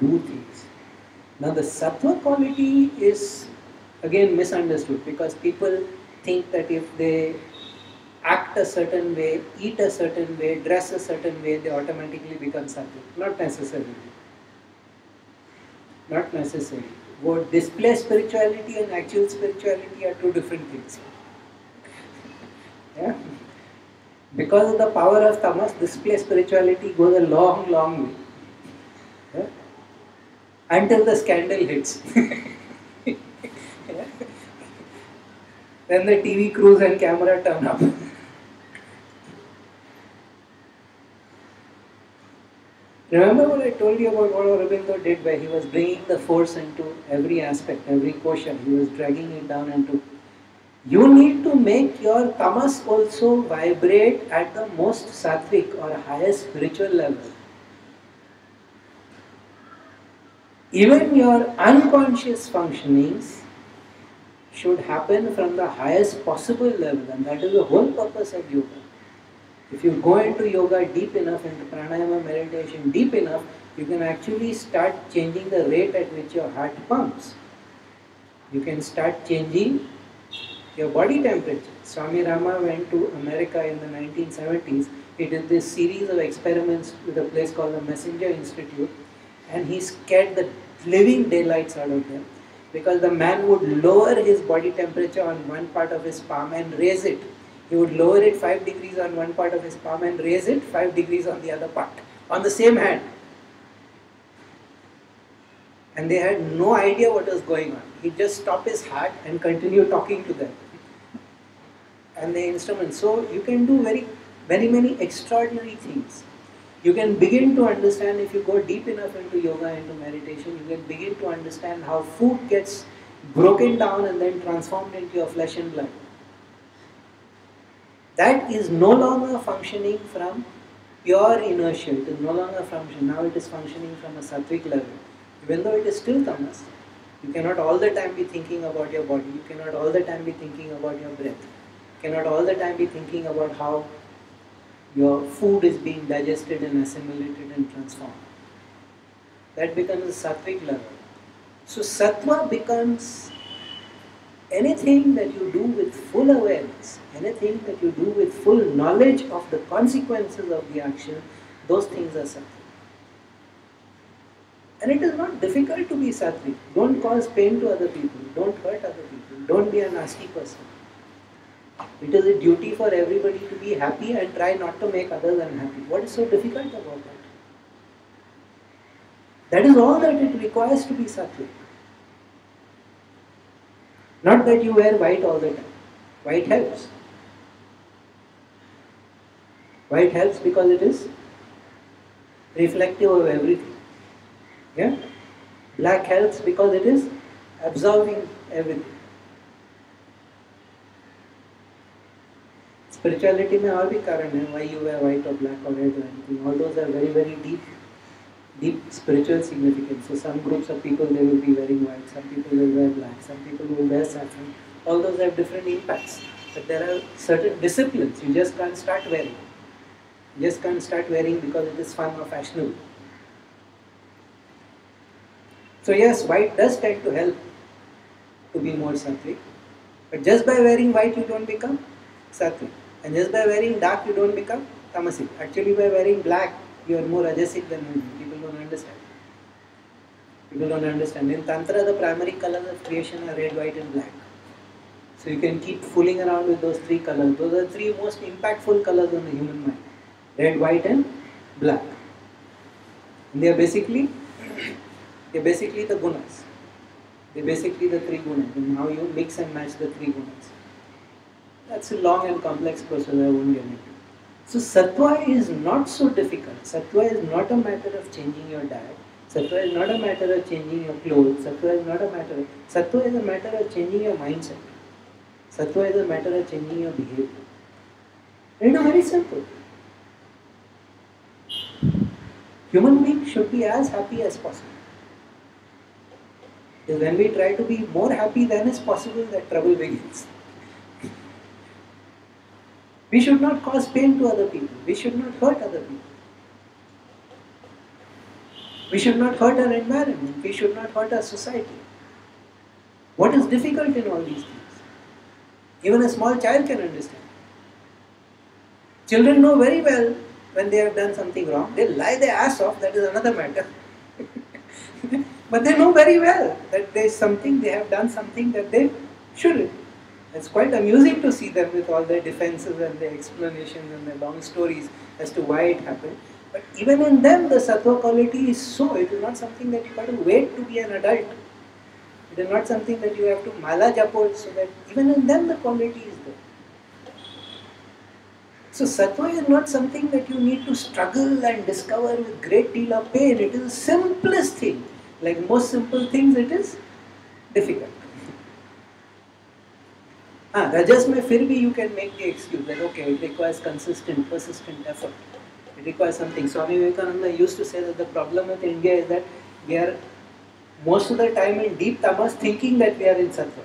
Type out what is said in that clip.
do things. Now the sattva quality is again misunderstood because people think that if they act a certain way, eat a certain way, dress a certain way, they automatically become sattvic. Not necessarily. Not necessarily. What display spirituality and actual spirituality are two different things. Yeah? Because of the power of tamas, display spirituality goes a long, long way. Yeah? Until the scandal hits. Yeah? Then the TV crews and camera turn up. Remember what I told you about what Aurobindo did, where he was bringing the force into every aspect, every kosha. He was dragging it down into. You need to make your tamas also vibrate at the most sattvic or highest spiritual level. Even your unconscious functionings should happen from the highest possible level, and that is the whole purpose of yoga. If you go into yoga deep enough, into pranayama meditation deep enough, you can actually start changing the rate at which your heart pumps. You can start changing your body temperature. Swami Rama went to America in the 1970s. He did this series of experiments with a place called the Messenger Institute, and he scared the living daylights out of them because the man would lower his body temperature on one part of his palm and raise it. He would lower it 5 degrees on one part of his palm and raise it 5 degrees on the other part, on the same hand. And they had no idea what was going on. He'd just stop his heart and continue talking to them. And the instruments. So you can do very many extraordinary things. You can begin to understand, if you go deep enough into yoga, into meditation, you can begin to understand how food gets broken down and then transformed into your flesh and blood. That is no longer functioning from pure inertia. It is no longer functioning. Now it is functioning from a sattvic level. Even though it is still tamas, you cannot all the time be thinking about your body. You cannot all the time be thinking about your breath. You cannot all the time be thinking about how your food is being digested and assimilated and transformed. That becomes a sattvic level. So sattva becomes anything that you do with full awareness, anything that you do with full knowledge of the consequences of the action, those things are sattvic. And it is not difficult to be sattvic. Don't cause pain to other people. Don't hurt other people. Don't be a nasty person. It is a duty for everybody to be happy and try not to make others unhappy. What is so difficult about that? That is all that it requires to be sattvic. Not that you wear white all the time. White helps. White helps because it is reflective of everything. Yeah? Black helps because it is absorbing everything. Spirituality में और भी कारण है why you wear white or black or red or anything. All those are very deep spiritual significance. So some groups of people, they will be wearing white, some people will wear black, some people will wear saffron. All those have different impacts. But there are certain disciplines you just can't start wearing. You just can't start wearing because it is fun or fashionable. So yes, white does tend to help to be more sattvic. But just by wearing white you don't become sattvic. And just by wearing dark you don't become tamasic. Actually by wearing black you are more rajasic than women. People don't understand. People don't understand. In Tantra the primary colors of creation are red, white and black. So you can keep fooling around with those three colors. Those are three most impactful colors on the human mind. Red, white and black. And they are basically the gunas. They're basically the three gunas. And how you mix and match the three gunas. That's a long and complex process, I won't get into. So sattva is not so difficult. Sattva is not a matter of changing your diet. Sattva is not a matter of changing your clothes. Sattva is not a matter of... Sattva is a matter of changing your mindset. Sattva is a matter of changing your behavior. It is very simple. Human beings should be as happy as possible. Because when we try to be more happy than is possible, that trouble begins. We should not cause pain to other people. We should not hurt other people. We should not hurt our environment. We should not hurt our society. What is difficult in all these things? Even a small child can understand. Children know very well when they have done something wrong. They lie their ass off, that is another matter. But they know very well that there is something, they have done something that they shouldn't. It's quite amusing to see them with all their defenses and their explanations and their long stories as to why it happened. But even in them, the sattva quality is so. It is not something that you have to wait to be an adult. It is not something that you have to mala japo, so that even in them the quality is there. So sattva is not something that you need to struggle and discover with great deal of pain. It is the simplest thing. Like most simple things, it is difficult. Rajas mein fir bhi you can make the excuse that okay, it requires consistent, persistent effort. It requires something. Swami Vivekananda used to say that the problem with India is that we are most of the time in deep tamas thinking that we are in sattva.